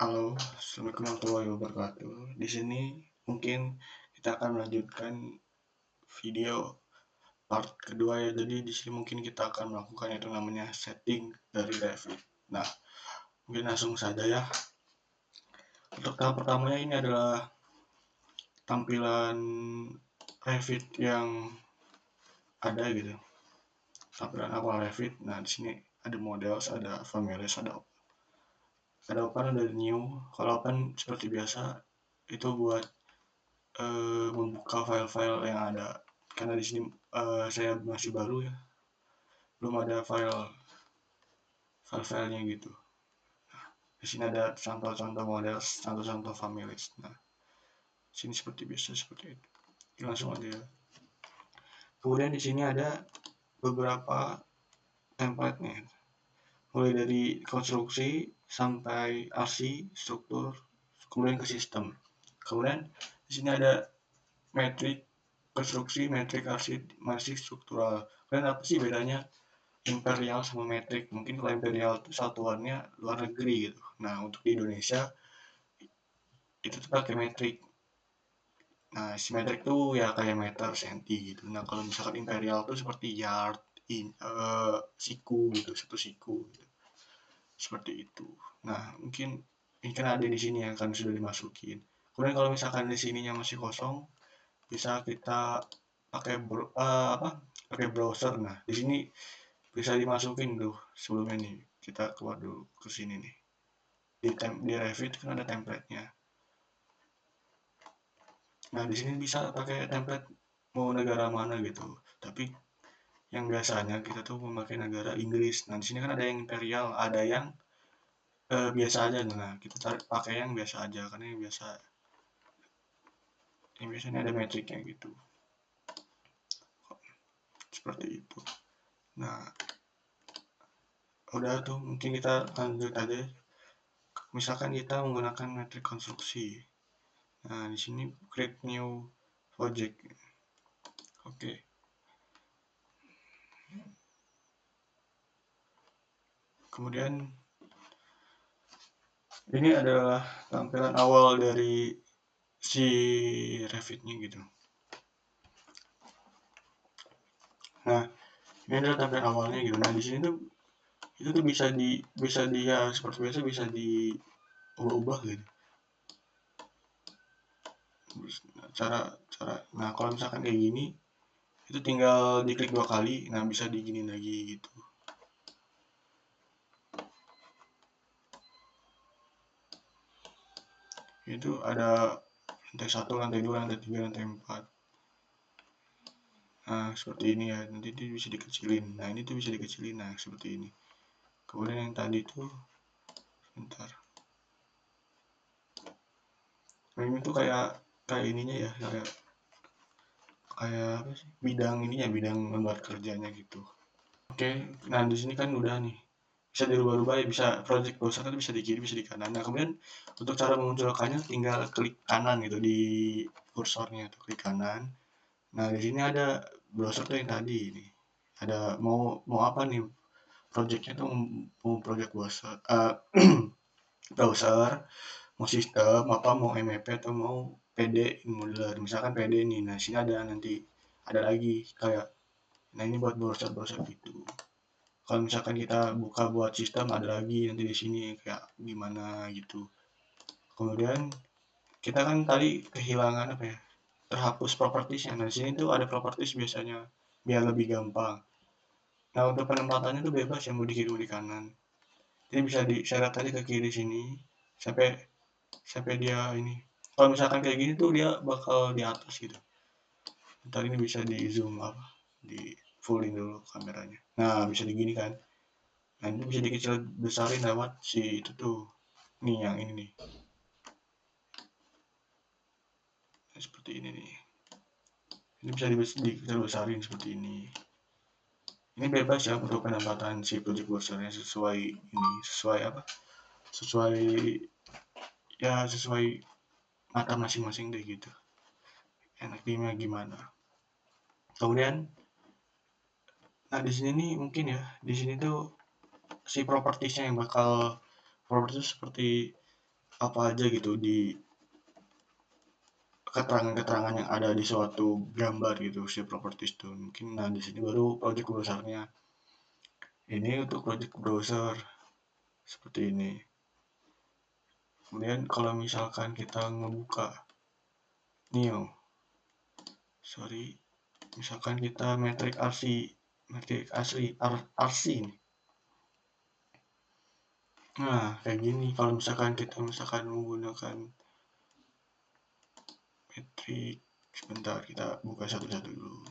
Halo, assalamualaikum warahmatullahi wabarakatuh. Di sini mungkin kita akan melanjutkan video part kedua ya. Jadi di sini mungkin kita akan melakukan itu namanya setting dari Revit. Nah, mungkin langsung saja ya. Untuk tahap pertamanya ini adalah tampilan Revit yang ada gitu. Tampilan awal Revit. Nah, di sini ada models, ada families, ada open, ada new. Kalau open seperti biasa itu buat membuka file-file yang ada, karena di sini saya masih baru ya, belum ada file-filenya gitu. Di sini ada contoh-contoh model, contoh-contoh families. Nah, sini seperti biasa seperti itu. Langsung aja ya. Kemudian di sini ada beberapa template nih, mulai dari konstruksi sampai RC, struktur, kemudian ke sistem. Kemudian di sini ada metrik konstruksi, metrik RC, metrik struktural. Kemudian apa sih bedanya imperial sama metrik? Mungkin kalau imperial itu satuannya luar negeri gitu. Nah, untuk di Indonesia itu tuh pakai metrik. Nah, si metrik tuh ya kayak meter, senti gitu. Nah, kalau misalkan imperial tuh seperti yard, siku gitu, satu siku gitu. Seperti itu. Nah, mungkin ini kan ada di sini ya kan sudah dimasukin. Kemudian kalau misalkan di sininya masih kosong, bisa kita pakai pakai browser. Nah, di sini bisa dimasukin tuh sebelumnya nih. Kita keluar dulu ke sini nih. Di Revit kan ada template-nya. Nah, di sini bisa pakai template mau negara mana gitu. Tapi yang biasanya kita tuh memakai negara Inggris. Nah, di sini kan ada yang imperial, ada yang biasa aja. Nah, kita cari pakai yang biasa aja karena yang biasanya ada metriknya gitu. Seperti itu. Nah, udah tuh mungkin kita lanjut aja. Misalkan kita menggunakan metrik konstruksi. Nah, di sini create new project. Oke. Kemudian ini adalah tampilan awal dari si Revit-nya gitu. Nah, ini adalah tampilan awalnya gitu. Nah, di sini tuh itu tuh bisa dia seperti biasa bisa diubah-ubah gitu. Cara cara nah kalau misalkan kayak gini itu tinggal diklik 2 kali, nah bisa digini lagi gitu. Itu ada lantai 1, lantai 2, lantai 3, lantai 4. Nah, seperti ini ya. Nanti itu bisa dikecilin. Nah, ini tuh bisa dikecilin. Nah, seperti ini. Kemudian yang tadi tuh bentar. Nah, ini tuh kayak ininya ya, kayak apa sih? Bidang ini ya, bidang lembar kerjanya gitu. Oke, nah di sini kan udah nih. Bisa dirubah-rubah ya, bisa project browser kan bisa di kiri, bisa di kanan. Nah, kemudian untuk cara memunculkannya tinggal klik kanan gitu di kursornya tuh, klik kanan. Nah, di sini ada browser tuh yang tadi ini. Ada mau apa nih? Projectnya tuh mau project browser, browser, mau sistem apa, mau MEP atau mau PD modeler. Misalkan PD nih, nah sini ada nanti ada lagi kayak, nah ini buat browser-browser gitu. Kalau misalkan kita buka buat sistem ada lagi nanti di sini kayak gimana gitu. Kemudian kita kan tadi kehilangan apa ya? Terhapus propertiesnya. Nah, di sini tuh ada properties biasanya biar lebih gampang. Nah, untuk penempatannya tuh bebas yang mau di kiri mau di kanan. Jadi bisa diseret tadi ke kiri sini sampai sampai dia ini. Kalau misalkan kayak gini tuh dia bakal di atas gitu. Ntar ini bisa di zoom apa? Di fullin dulu kameranya. Nah, bisa digini kan. Nah, ini bisa dikecil besarin lewat si itu tuh. Nih yang ini nih. Nah, seperti ini nih. Ini bisa dikecil besarin seperti ini. Ini bebas ya untuk penempatan si project browsernya sesuai ini, sesuai apa? Sesuai ya sesuai mata masing-masing deh gitu. Enaknya gimana? Kemudian, nah di sini nih mungkin ya, di sini tuh si propertiesnya yang bakal properties seperti apa aja gitu di keterangan-keterangan yang ada di suatu gambar gitu si properties tuh. Mungkin nah di sini baru project browsernya. Ini untuk project browser seperti ini. Kemudian kalau misalkan kita ngebuka new, misalkan kita metrik asli RC ini. Nah kayak gini kalau misalkan kita menggunakan metrik, sebentar kita buka satu-satu dulu.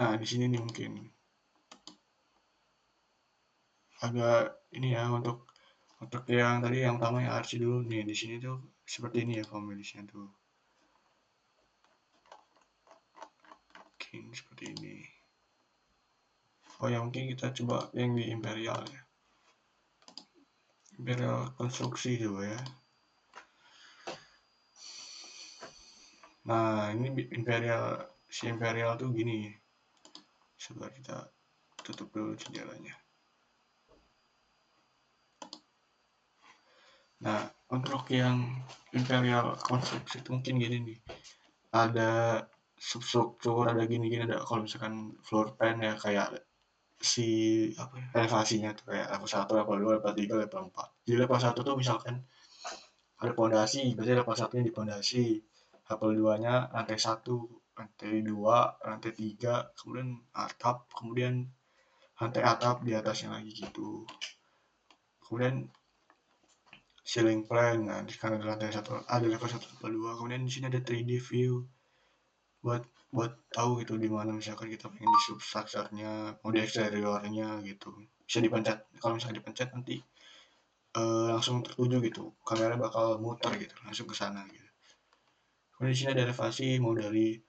Nah di sini nih mungkin agak ini ya untuk yang tadi yang pertama yang RC dulu nih, di sini tuh seperti ini ya familiesnya tuh. Mungkin seperti ini. Oh ya mungkin kita coba yang di Imperial ya. Imperial konstruksi coba ya. Nah ini Imperial tuh gini. Coba kita tutup dulu jendelanya. Nah untuk yang Imperial konstruksi itu mungkin gini nih. Ada substruktur, ada gini-gini, ada kalau misalkan floor plan ya kayak si apa ya, elevasinya tuh kayak level 1, level 2, level 3, level 4. Di level 1 tuh misalkan ada pondasi, berarti level 1-nya di pondasi. Level 2-nya lantai 1, lantai 2, lantai 3, kemudian atap, kemudian lantai atap di atasnya lagi gitu. Kemudian ceiling plan, nah di kanan ada lantai 1, ada level 1, level 2. Kemudian di sini ada 3D view buat tahu gitu di mana misalkan kita pengen di substructure-nya, mau di eksteriornya gitu. Bisa dipencet, kalau misalkan dipencet nanti langsung tertuju gitu, kamera bakal muter gitu, langsung ke sana gitu. Kemudian di sini ada elevasi mau dari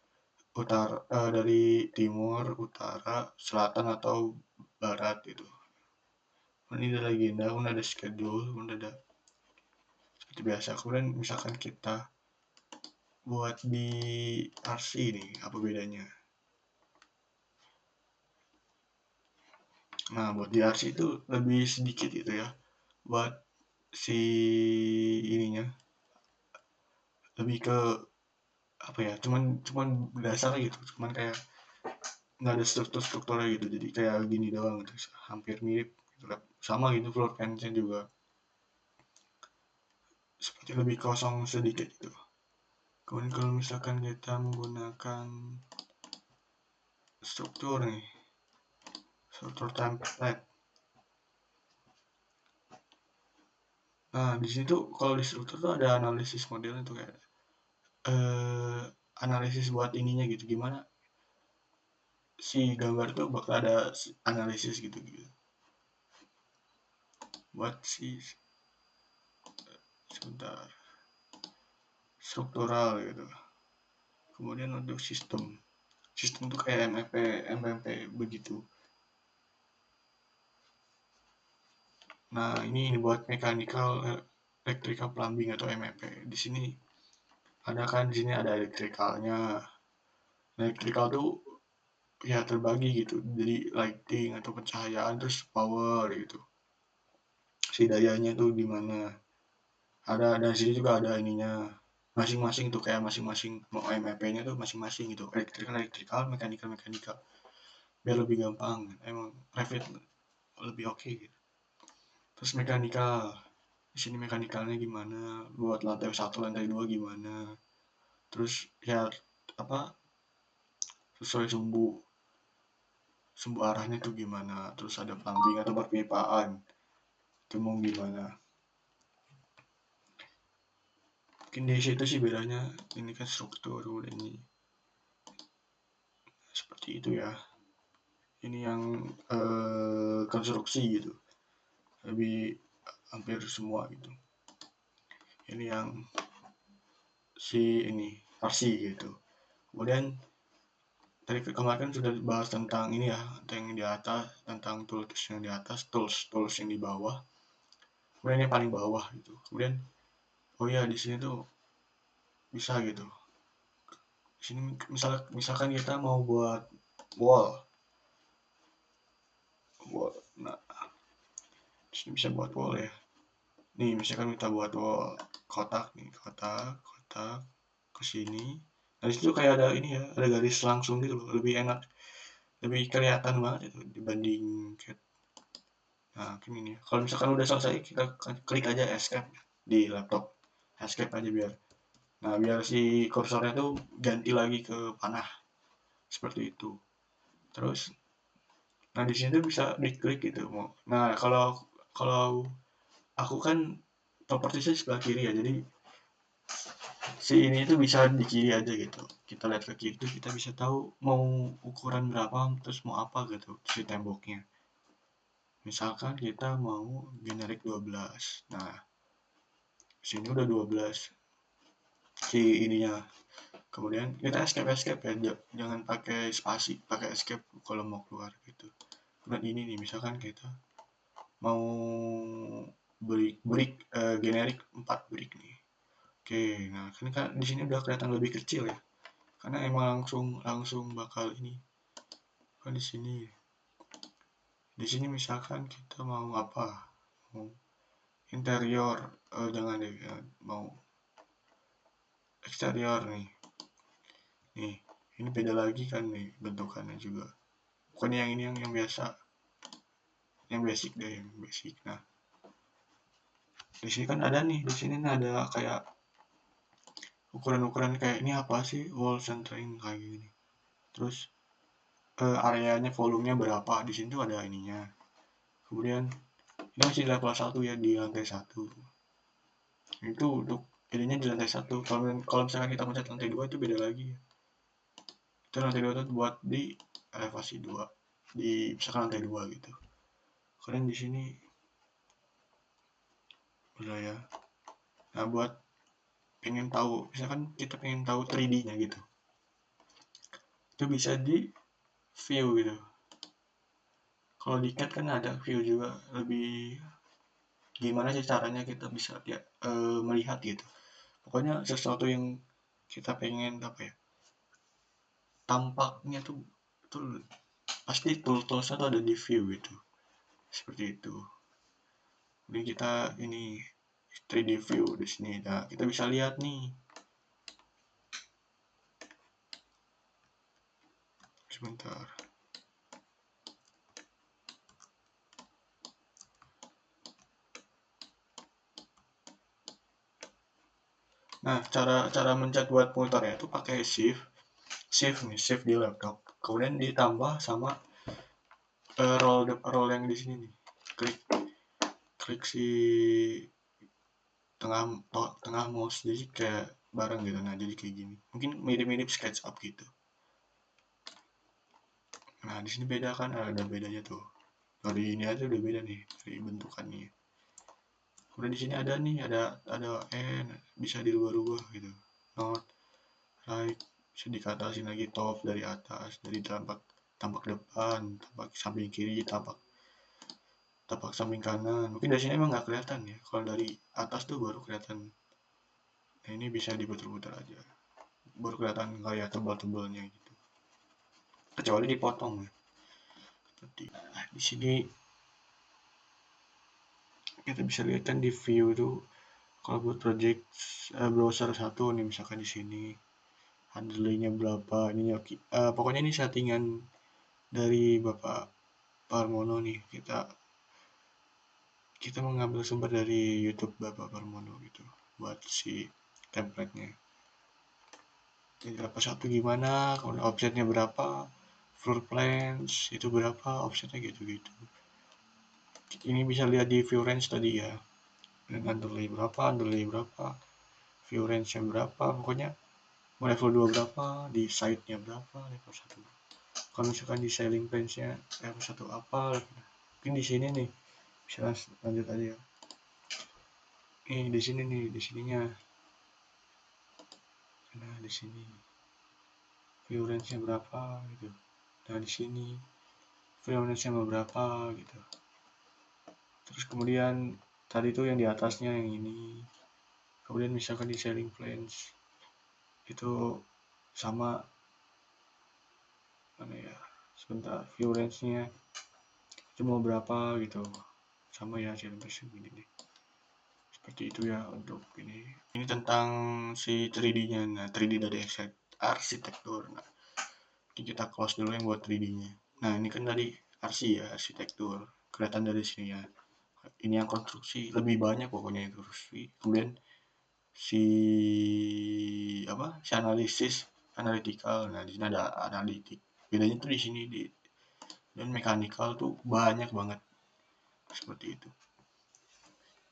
dari timur, utara, selatan atau barat gitu. Kemudian ini ada legenda, kemudian ada schedule, kemudian ada seperti biasa. Kemudian misalkan kita buat di RC nih, apa bedanya? Nah, buat di RC itu lebih sedikit gitu ya. Buat si ininya lebih ke apa ya? Cuman dasar gitu, cuman kayak nggak ada strukturnya gitu, jadi kayak gini doang gitu, hampir mirip gitu. Sama gitu floor plan-nya juga seperti lebih kosong sedikit gitu. Kemudian kalau misalkan kita menggunakan struktur nih, struktur template. Nah di sini tuh kalau di struktur tuh ada analisis modelnya tuh kayak analisis buat ininya gitu, gimana si gambar tuh bakal ada analisis gitu buat si sebentar struktural gitu. Kemudian untuk sistem tuh kayak MMP begitu. Nah ini buat mechanical, electrical plumbing atau MMP. Di sini ada kan, di sini ada elektrikalnya. Elektrikal tuh ya terbagi gitu, jadi lighting atau pencahayaan, terus power gitu. Si dayanya tuh gimana? Ada, dan sini juga ada ininya. Masing-masing tuh kayak masing-masing mau MMP-nya tuh masing-masing gitu. Elektrikal, mechanical. Biar lebih gampang. Emang Revit lebih oke gitu. Terus mechanical. Di sini mechanikalnya gimana? Buat lantai 1, lantai 2 gimana? Terus ya apa? Sesuai sumbu arahnya tuh gimana? Terus ada plumbing atau perpipaan. Itu mau gimana? Mungkin di situ sih bedanya. Ini kan struktur, ini seperti itu ya. Ini yang konstruksi gitu, lebih hampir semua gitu. Ini yang si ini versi gitu. Kemudian tadi kemarin sudah bahas tentang ini ya, yang di atas, tentang tools yang di atas, tools yang di bawah, kemudian yang paling bawah gitu. Kemudian oh ya di sini tuh bisa gitu. Di sini misalkan kita mau buat wall. Nah, di sini bisa buat wall ya. Nih, misalkan kita buat wall kotak nih, kotak ke sini. Nah, disitu kayak ada ini ya, ada garis langsung gitu loh, lebih enak, lebih kelihatan banget itu dibanding kayak. Nah, mungkin ini. Kalau misalkan udah selesai, kita klik aja escape di laptop. Escape aja biar. Nah, biar si kursornya tuh ganti lagi ke panah. Seperti itu. Terus, nah di sini tuh bisa diklik gitu. Nah, kalau aku kan propertiesnya sebelah kiri ya, jadi si ini tuh bisa di kiri aja gitu. Kita lihat ke kiri tuh kita bisa tahu mau ukuran berapa, terus mau apa gitu si temboknya. Misalkan kita mau generik 12. Nah, sini udah 12 si ininya. Kemudian kita escape ya, jangan pakai spasi, pakai escape kalau mau keluar gitu. Kemudian ini nih, misalkan kita mau generik 4 brick nih. Oke, nah kan di sini udah kelihatan lebih kecil ya, karena emang langsung bakal ini. Kan di sini misalkan kita mau apa, mau interior, jangan deh, mau eksterior nih. Nih, ini beda lagi kan nih bentukannya juga. Bukan yang ini yang biasa, yang basic deh, yang basic. Nah, di sini kan ada nih, di sini ada kayak ukuran-ukuran kayak ini apa sih, wall centering kayak gini. Terus areanya, volumenya berapa, di sini tuh ada ininya. Kemudian ini masih level 1 ya, di lantai 1. Itu untuk ininya di lantai 1. Kalau misalkan kita pencet lantai 2 itu beda lagi ya. Itu lantai 2 itu buat di elevasi 2, di misalkan lantai 2 gitu. Kalian di sini udah ya. Nah, buat pengen tahu, misalkan kita pengen tahu 3D-nya gitu, itu bisa di view gitu. Kalau di CAD kan ada view juga, lebih gimana sih caranya kita bisa ya, melihat gitu. Pokoknya sesuatu yang kita pengen apa ya, tampaknya tuh pasti toolsnya tuh ada di view gitu, seperti itu. Jadi kita ini 3D view di sini. Nah, kita bisa lihat nih. Sebentar. Nah, cara mencet buat motornya itu pakai shift di laptop. Kemudian ditambah sama roll yang di sini nih. Klik si tengah mouse, jadi kayak bareng gitu. Nah, jadi kayak gini. Mungkin mirip-mirip SketchUp gitu. Nah, di sini beda kan, ada bedanya tuh. Dari ini aja udah beda nih, dari bentukannya. Kemudian di sini ada nih, ada N, bisa dirubah-rubah gitu. Not, right, bisa dikatasin lagi top dari atas, dari tampak depan, tampak samping kiri, tapak samping kanan. Mungkin dari sini emang nggak kelihatan ya. Kalau dari atas tuh baru kelihatan. Nah, ini bisa diputar-putar aja. Baru kelihatan kayak tebal-tebalnya gitu. Kecuali dipotong ya. Seperti di sini kita bisa lihat kan di view itu, kalau buat project browser satu nih, misalkan di sini handle-nya berapa, ini pokoknya ini settingan dari Bapak Parmono nih. Kita mengambil sumber dari YouTube Bapak Parmono gitu buat si template-nya. Jadi berapa satu gimana, kalau offsetnya berapa, floor plans itu berapa, offsetnya gitu-gitu. Ini bisa lihat di view range tadi ya, dan underlay berapa, view range-nya berapa, pokoknya mau level 2 berapa, di side-nya berapa, level 1. Kalau misalkan di selling range-nya level 1 apa, mungkin di sini nih, bisa lanjut aja ya. Di sini nih, di sininya. Nah, di sini. view range-nya berapa gitu. Nah di sini view range-nya berapa gitu. Terus kemudian tadi tuh yang di atasnya yang ini, kemudian misalkan di selling plans itu sama, mana ya, sebentar, view range-nya cuma berapa gitu, sama ya selling plans gini nih. Seperti itu ya untuk ini tentang si 3D-nya. Nah 3D dari arsitektur. Nah kita close dulu yang buat 3D-nya. Nah ini kan tadi ya, arsitektur, kelihatan dari sini ya. Ini yang konstruksi lebih banyak pokoknya itu konstruksi. Kemudian si si analytical. Nah di sini ada analitik. Bedanya tuh di sini dan mechanical tuh banyak banget seperti itu.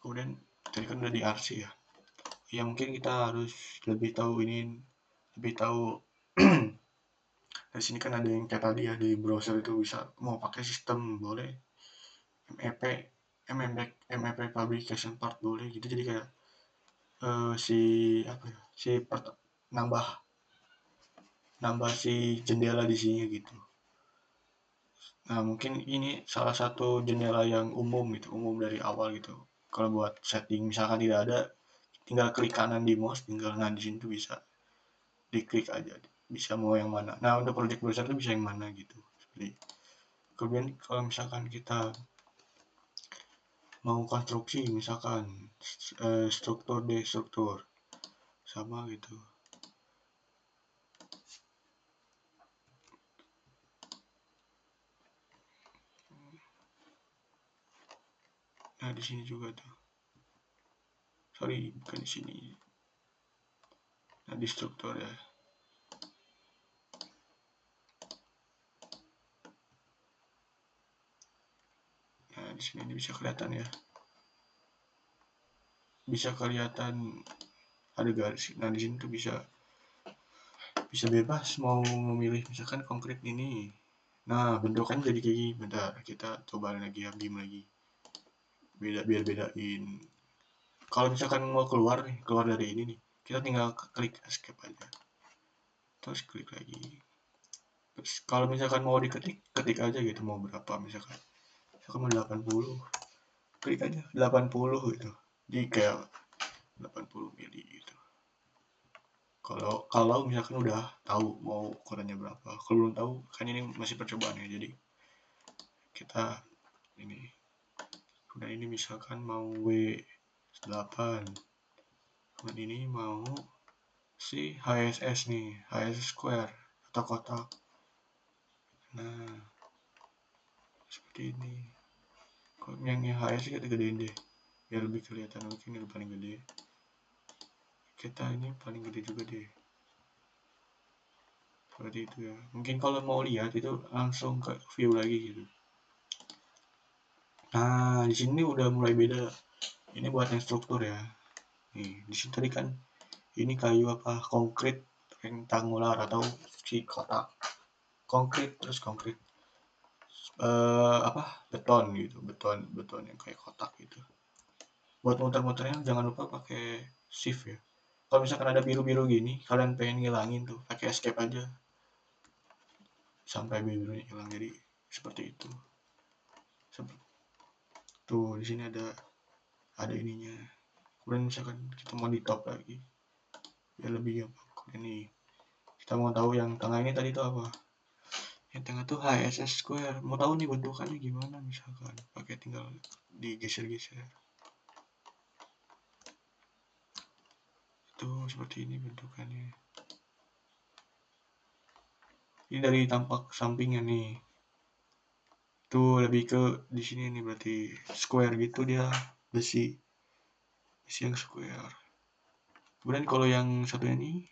Kemudian tadi kan udah di RC ya. Ya mungkin kita harus lebih tahu dari sini kan ada yang kayak tadi ya, di browser itu bisa mau pakai sistem boleh, MEP MEP publication part boleh gitu. Jadi kayak si nambah si jendela di sini gitu. Nah mungkin ini salah satu jendela yang umum gitu, umum dari awal gitu. Kalau buat setting misalkan tidak ada, tinggal klik kanan di mouse, nah di sini tuh bisa diklik aja, bisa mau yang mana. Nah untuk project browser tuh bisa yang mana gitu. Seperti kemudian kalau misalkan kita mau konstruksi misalkan struktur destruktur sama gitu. Nah di sini juga tuh, sorry bukan di sini. Nah di struktur ya. Nah di sini ini bisa kelihatan ya, bisa kelihatan ada garis. Nah di sini tuh bisa bebas mau memilih misalkan konkret ini. Nah bentukannya jadi kayak gini. Bentar kita coba lagi ya, beam lagi, biar bedain. Kalau misalkan mau keluar dari ini nih, kita tinggal klik escape aja, terus klik lagi. Terus kalau misalkan mau ketik aja gitu, mau berapa misalkan mau 80, klik aja 80 gitu, di kayak 80 mili gitu. Kalau misalkan udah tahu mau ukurannya berapa. Kalau belum tahu kan ini masih percobaan ya, jadi kita ini udah, ini misalkan mau W8, kemudian ini mau si HSS nih, HSS square atau kotak. Nah seperti ini. Kalau yang HS kita gedein deh biar lebih kelihatan. Mungkin yang paling gede, kita ini paling gede juga deh, seperti itu ya. Mungkin kalau mau lihat itu langsung ke view lagi gitu. Nah di sini udah mulai beda. Ini buat yang struktur ya. Nih di sini tadi kan ini kayu apa, konkrit rektangular atau si kotak, konkrit, terus konkrit beton gitu, beton yang kayak kotak gitu. Buat muter-muternya jangan lupa pakai shift ya. Kalau misalkan ada biru-biru gini, kalian pengen ngilangin tuh, pakai escape aja sampai birunya hilang. Jadi seperti itu. Tuh di sini ada ininya. Kemudian misalkan kita mau di top lagi, biar lebih gampang. Ini kita mau tahu yang tengah ini tadi tuh apa. Yang tengah tuh HSS square. Mau tahu nih bentukannya gimana, misalkan pakai tinggal digeser-geser. Tuh seperti ini bentukannya. Ini dari tampak sampingnya nih. Tuh lebih ke di sini nih, berarti square gitu dia, besi yang square. Kemudian kalau yang satu ini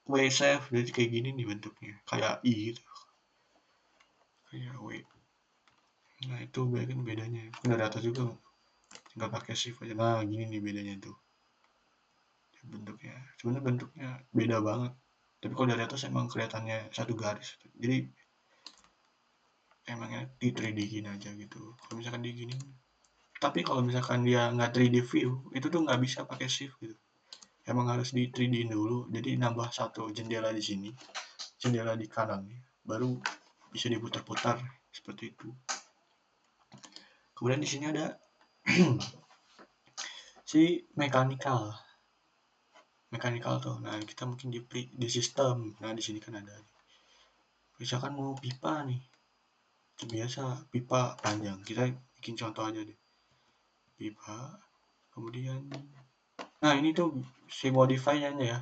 W shape, jadi kayak gini nih bentuknya, kayak I gitu, kayak W. Nah itu bedanya. Dari atas juga tinggal pakai shift aja. Nah gini nih bedanya tuh bentuknya. Sebenarnya bentuknya beda banget, tapi kalau dari atas emang kelihatannya satu garis. Jadi emangnya di 3D-in aja gitu. Kalau misalkan di gini, tapi kalau misalkan dia nggak 3D view, itu tuh nggak bisa pakai shift gitu. Emang harus di 3D dulu. Jadi nambah satu jendela di sini. jendela di kanan, baru bisa diputar-putar seperti itu. Kemudian di sini ada si mechanical tuh. Nah, kita mungkin di sistem. Nah, di sini kan ada. Misalkan mau pipa nih, biasa pipa panjang. Kita bikin contoh aja deh. Pipa, kemudian, nah ini tuh si modify-nya ya.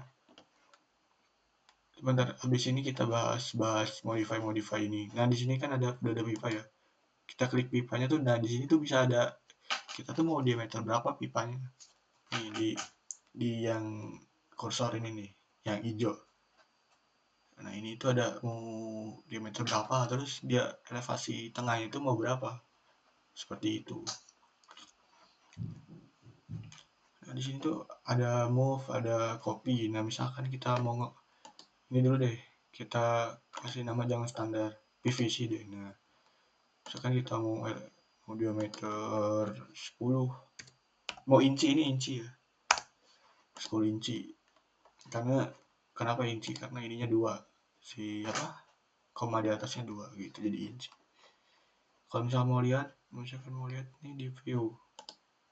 Sebentar, habis ini kita bahas modify ini. Nah, di sini kan udah ada pipa ya. Kita klik pipanya tuh, nah di sini tuh bisa ada kita tuh mau diameter berapa pipanya. Nih di yang kursor ini nih, yang hijau. Nah, ini tuh ada mau diameter berapa, terus dia elevasi tengahnya itu mau berapa. Seperti itu. Nah, di sini tuh ada move, ada copy. Nah, misalkan kita mau ini dulu deh, kita kasih nama jangan standar, PVC deh. Nah, misalkan kita mau diameter 10, mau inci, ini inci ya, 10 inci. Karena kenapa inci? Karena ininya 2, si koma di atasnya 2 gitu, jadi inci. Kalau misalkan mau lihat nih di view,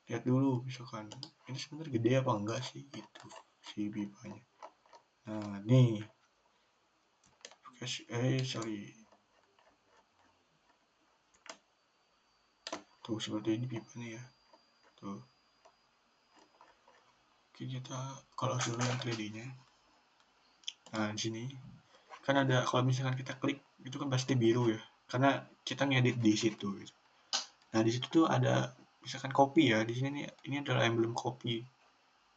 lihat dulu misalkan ini sebenarnya gede apa enggak sih itu si pipanya. Nah, nih sorry, tuh seperti ini pipanya ya, tuh. Oke, kita kalau dulu yang 3D-nya. Nah, di sini kan ada, kalau misalkan kita klik itu kan pasti biru ya, karena kita ngedit di situ gitu. Nah, di situ tuh ada misalkan copy ya, di sini nih, ini adalah emblem copy.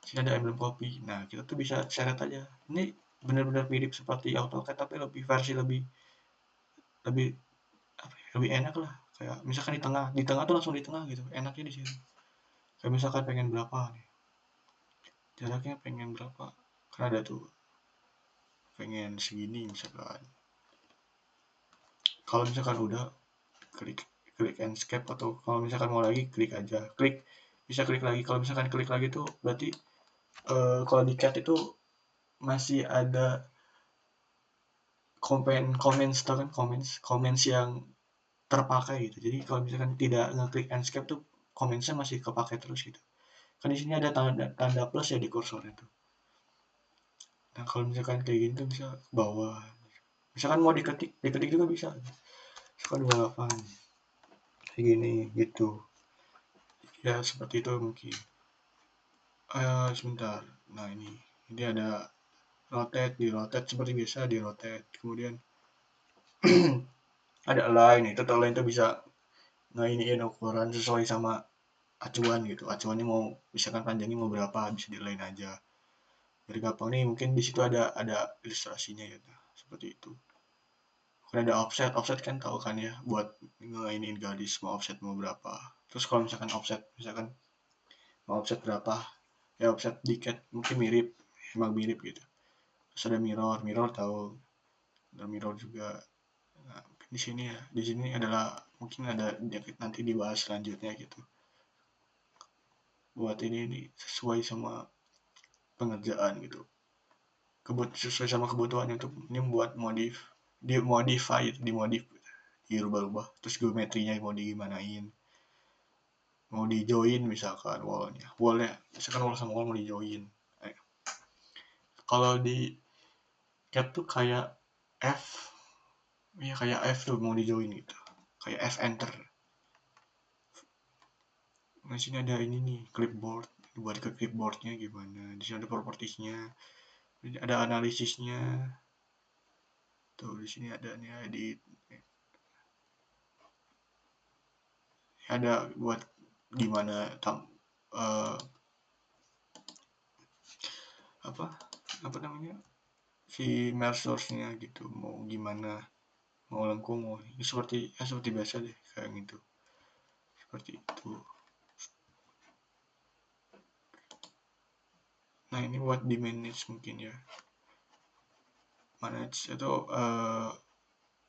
Di sini ada emblem copy. Nah, kita tuh bisa seret aja. Ini benar-benar mirip seperti AutoCAD, tapi lebih versi lebih lebih apa ya, lebih enak lah. Kayak misalkan di tengah tuh langsung di tengah gitu. Enaknya di sini. Kayak misalkan pengen berapa nih, jaraknya pengen berapa, kan ada tuh pengen segini misalkan. Kalau misalkan udah klik escape, atau kalau misalkan mau lagi klik aja, bisa klik lagi. Kalau misalkan klik lagi tuh berarti kalau di CAD itu masih ada comments yang terpakai gitu. Jadi kalau misalkan tidak ngeklik escape tuh commentsnya masih kepakai terus gitu. Kan di sini ada tanda plus ya di kursornya tuh. Nah, kalau misalkan kayak gini tuh bisa ke bawah. Misalkan mau diketik juga bisa. Misalkan 28 kayak gini gitu. Ya seperti itu mungkin. Sebentar. Nah, ini ada di rotate seperti biasa, di rotate. Kemudian ada align. Itu align itu bisa iniin ukuran sesuai sama acuan gitu. Acuannya mau misalkan panjangnya mau berapa, bisa di align aja. Biar gampang nih, mungkin di situ ada ilustrasinya gitu. Seperti itu. Kan ada offset kan tahu kan ya, buat ngeinin garis mau offset mau berapa. Terus kalau misalkan misalkan mau offset berapa, ya offset dikit mungkin emang mirip gitu. Terus ada mirror tahu, ada mirror juga. Nah, di sini adalah mungkin ada nanti dibahas selanjutnya gitu. Buat ini sesuai sama pengerjaan gitu. Sesuai sama kebutuhan untuk ini membuat dimodif, dirubah-rubah. Terus geometrinya mau digimanain, mau di join misalkan wallnya misalkan wall sama wall mau di join. Kalau di CAD tuh kayak F, ya kayak F tuh mau di join gitu, kayak F enter. Nah, sini ada ini nih clipboard, buat ke clipboardnya gimana. Di sini ada propertiesnya, ada analisisnya tuh. Di sini ada nih edit, ada buat gimana uh, apa namanya si merge source-nya gitu, mau gimana, mau lengkung, mau seperti biasa deh kayak gitu, seperti itu. Nah, ini buat di manage mungkin ya, manage atau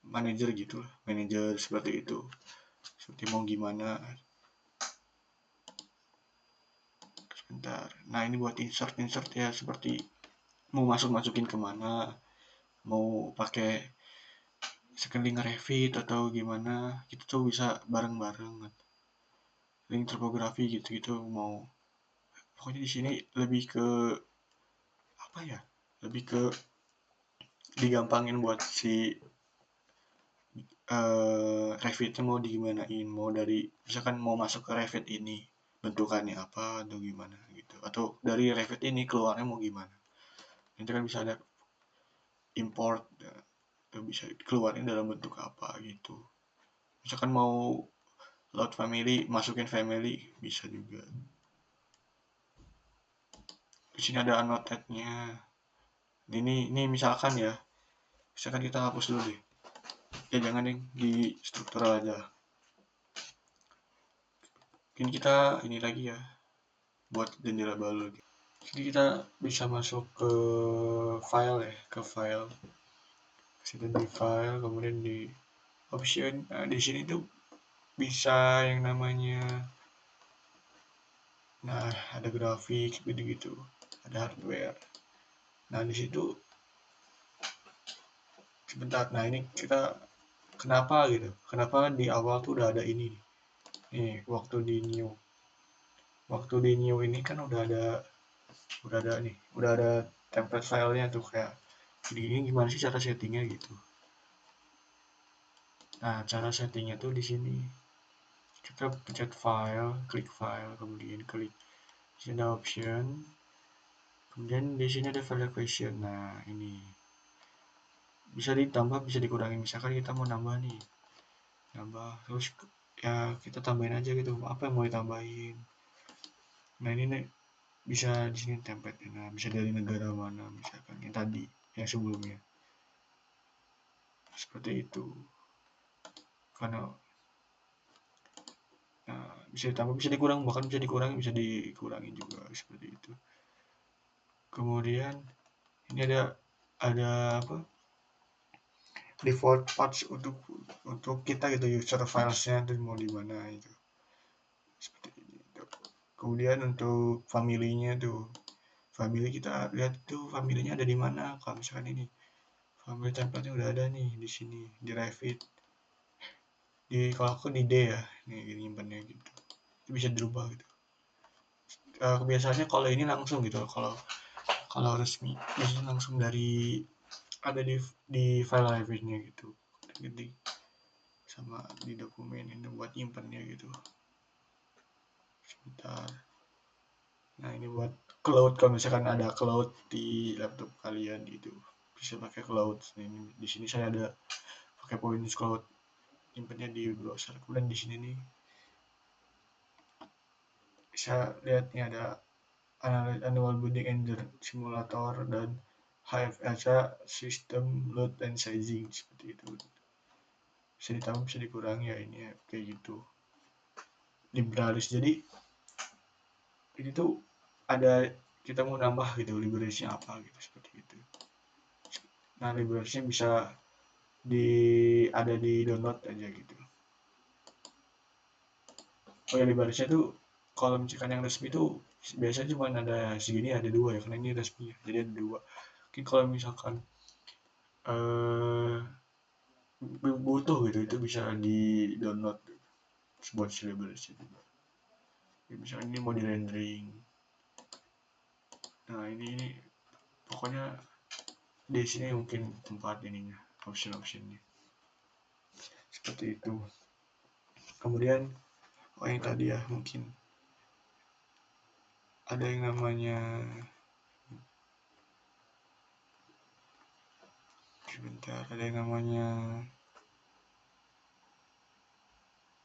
manager gitu lah, manager seperti itu, seperti mau gimana. Sebentar. Nah, ini buat insert ya, seperti mau masukin kemana, mau pakai sekali nge-Revit atau gimana, kita tuh bisa bareng-bareng. Link topografi gitu-gitu mau. Pokoknya di sini lebih ke apa ya? Lebih ke digampangin buat si Revitnya mau digimanain, mau dari misalkan mau masuk ke Revit ini bentukannya apa atau gimana gitu, atau dari Revit ini keluarnya mau gimana, itu kan bisa ada import, bisa keluarin dalam bentuk apa gitu. Misalkan mau load family, masukin family bisa juga. Di sini ada annotate-nya. Ini misalkan ya, misalkan kita hapus dulu deh. Ya jangan deh, di struktural aja. Mungkin kita ini lagi ya, buat jendela baru. Jadi kita bisa masuk ke file ya, ke file. Situ di file, kemudian di option. Nah, di sini tuh bisa yang namanya, nah ada grafik gitu-gitu, ada hardware. Nah di situ sebentar. Nah ini kita kenapa gitu? Kenapa di awal tuh udah ada ini? Nih waktu di new ini kan udah ada nih, udah ada template filenya tuh kayak ini gimana sih cara settingnya gitu. Nah cara settingnya tuh di sini kita pencet file, kemudian klik sini ada option, kemudian di sini ada file equation. Nah ini bisa ditambah bisa dikurangi, misalkan kita mau nambah nih, nambah terus ya kita tambahin aja gitu apa yang mau ditambahin. Nah ini nih bisa di sini template. Nah bisa dari negara mana misalkan yang tadi yang sebelumnya seperti itu. Karena nah, bisa ditambah bisa dikurang, bahkan bisa dikurangi juga seperti itu. Kemudian ini ada apa, default paths untuk kita gitu, user filesnya itu mau di mana itu seperti ini tuh. Kemudian untuk family-nya tuh, family kita lihat tuh family-nya ada di mana. Kalau misalkan ini family template-nya udah ada nih di sini di Revit, kalau aku di D ya, nih gini nyimpannya gitu, itu bisa dirubah gitu. Kebiasaannya kalau ini langsung gitu, kalau kalau resmi biasanya langsung dari ada di file Revit-nya gitu, jadi sama di dokumen ini buat nyimpannya gitu. Sebentar. Nah ini buat cloud, kalau misalkan ada cloud di laptop kalian gitu bisa pakai cloud. Ini di sini saya ada pakai Points Cloud, nyimpannya di browser. Kemudian di sini nih bisa lihat nih ada annual building engine simulator dan HFSA system load and sizing seperti itu. Bisa ditambah bisa dikurangi ya, ini ya, kayak gitu. Libraries, jadi ini tuh ada kita mau nambah gitu librariesnya apa gitu seperti itu. Nah librariesnya bisa ada di download aja gitu. Oh ya librariesnya tuh kalau misalkan yang resmi tuh biasanya cuma ada segini, ada dua ya karena ini resmi ya, jadi ada dua. Mungkin kalau misalkan eh butuh gitu itu bisa di download buat si librariesnya juga. Ya, misalkan ini mau di rendering. Nah ini pokoknya di sini mungkin tempat ininya, option-optionnya seperti itu. Kemudian yang tadi ya mungkin ada yang namanya, sebentar, ada yang namanya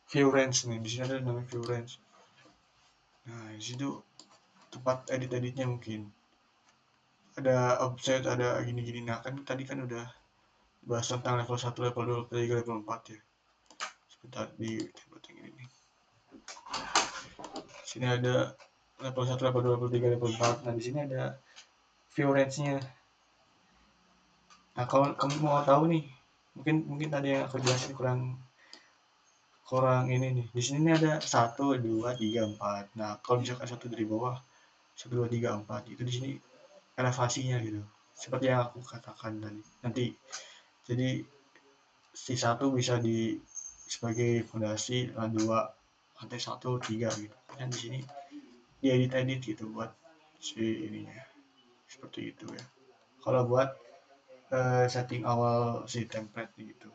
view range nih. Di sini ada namanya view range. Nah di situ tempat edit-editnya mungkin ada offset, ada gini-gini. Nah kan tadi kan udah bahas tentang level 1, level 2, level 3, level 4 ya. Sebentar di tempat yang ini nih. Sini ada level 1, level 2, level 3, level 4. Nah di sini ada view range-nya. Nah kalau kamu mau tahu nih, mungkin tadi yang aku jelasin kurang kurang ini nih. Di sini nih ada 1, 2, 3, 4. Nah kalau misalkan satu dari bawah, 1, 2, 3, 4 itu di sini elevasinya gitu. seperti yang aku katakan tadi. Nanti jadi si satu bisa di sebagai fondasi, dua, lantai satu, tiga gitu. Dan di sini diedit-edit gitu buat si ininya seperti itu ya. Kalau buat setting awal si template gitu.